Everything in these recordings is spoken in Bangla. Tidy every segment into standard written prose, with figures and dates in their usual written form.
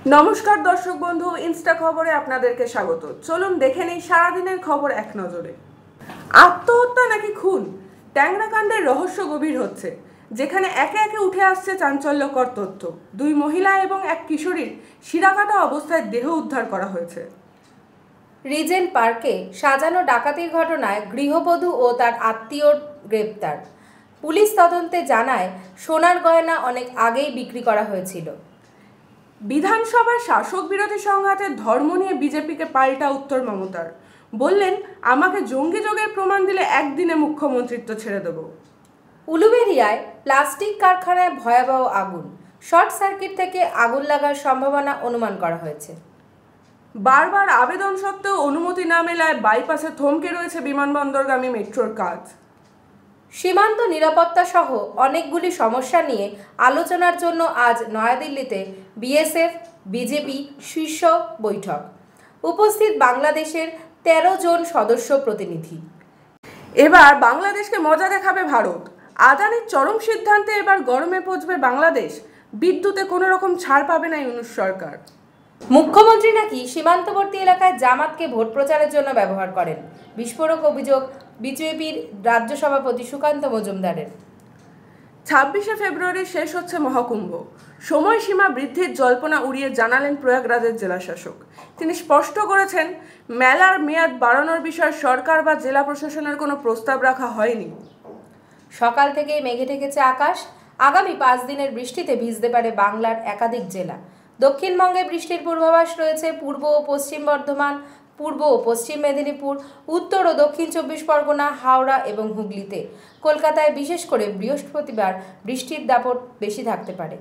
নমস্কার দর্শক বন্ধু, ইনস্টা খবরে আপনাদেরকে স্বাগত। চলুন দেখে নেই সারাদিনের খবর এক নজরে। আত্মহত্যা নাকি খুন, ট্যাংরা কাণ্ডের রহস্য গভীর হচ্ছে, যেখানে একে একে উঠে আসছে চাঞ্চল্যকর তথ্য। দুই মহিলা এবং এক কিশোরীর শিরাকাটা অবস্থায় দেহ উদ্ধার করা হয়েছে। রিজেন্ট পার্কে সাজানো ডাকাতির ঘটনায় গৃহবধূ ও তার আত্মীয় গ্রেপ্তার। পুলিশ তদন্তে জানায় সোনার গয়না অনেক আগেই বিক্রি করা হয়েছিল। বিধানসভায় শাসক বিরোধী সংঘাতের ধর্ম নিয়ে বিজেপিকে পাল্টা উত্তর মমতার। বললেন, আমাকে জঙ্গি যোগের প্রমাণ দিলে একদিনে মুখ্যমন্ত্রিত্ব ছেড়ে দেব। উলুবেড়িয়ায় প্লাস্টিক কারখানায় ভয়াবহ আগুন, শর্ট সার্কিট থেকে আগুন লাগার সম্ভাবনা অনুমান করা হয়েছে। বারবার আবেদন সত্ত্বেও অনুমতি না মেলায় বাইপাসে থমকে রয়েছে বিমানবন্দরগামী মেট্রোর কাজ। সীমান্ত নিরাপত্তা সহ অনেকগুলি সমস্যা নিয়ে আলোচনার জন্য আজ নয়াদিল্লিতে বিএসএফ বিজেপি শীর্ষ বৈঠক। উপস্থিত বাংলাদেশের 13 জন সদস্য প্রতিনিধি। এবার বাংলাদেশকে মজা দেখাবে ভারত। আদানির চরম সিদ্ধান্তে এবার গরমে পচবে বাংলাদেশ। বিদ্যুতে কোনো রকম ছাড় পাবে না ইউনূস সরকার। মুখ্যমন্ত্রী নাকি সীমান্তবর্তী এলাকায় জামাতকে ভোট প্রচারের জন্য ব্যবহার করেন, বিস্ফোরক অভিযোগ বিজেপির রাজ্য সভাপতি সুকান্ত মজুমদারের। 26শে ফেব্রুয়ারি শেষ হচ্ছে মহাকুম্ভ। সময়সীমা বৃদ্ধির জল্পনা উড়িয়ে জানালেন প্রয়াগরাজের জেলাশাসক। তিনি স্পষ্ট করেছেন, মেলার মেয়াদ বাড়ানোর বিষয়ে সরকার বা জেলা প্রশাসনের কোনো প্রস্তাব রাখা হয়নি। সকাল থেকেই মেঘে ঢেকেছে আকাশ। আগামী 5 দিনের বৃষ্টিতে ভিজতে পারে বাংলার একাধিক জেলা। দক্ষিণবঙ্গে বৃষ্টির পূর্বাভাস রয়েছে পূর্ব ও পশ্চিম বর্ধমান, পূর্ব ও পশ্চিম মেদিনীপুর, উত্তর ও দক্ষিণ 24 পরগনা, হাওড়া এবং হুগলিতে। কলকাতায় বিশেষ করে বৃহস্পতিবার বৃষ্টির দাপট বেশি থাকতে পারে।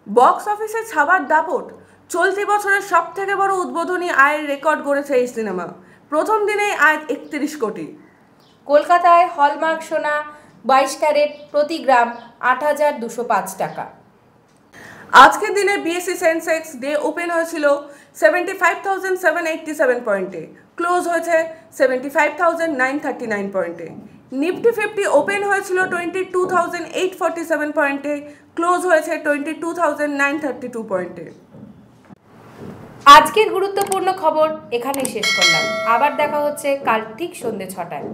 বক্স অফিসে ছাবার দাপট। চলতি বছরের সব থেকে বড় উদ্বোধনী আয়ের রেকর্ড গড়েছে এই সিনেমা। প্রথম দিনেই আয় 31 কোটি। কলকাতায় হলমার্ক সোনা 22 ক্যারেট প্রতি গ্রাম 8,205 টাকা। আজকের দিনে বিএসসি সেন্সেক্স ডে ওপেন হয়েছিল 75,787 পয়েন্টে, ক্লোজ হয়েছে 75,939 পয়েন্টে। নিফটি 50 ওপেন হয়েছিল 22,847 পয়েন্টে, ক্লোজ হয়েছে 22,932 পয়েন্টে। আজকের গুরুত্বপূর্ণ খবর এখানেই শেষ করলাম। আবার দেখা হচ্ছে কাল ঠিক সন্ধ্যে 6টায়।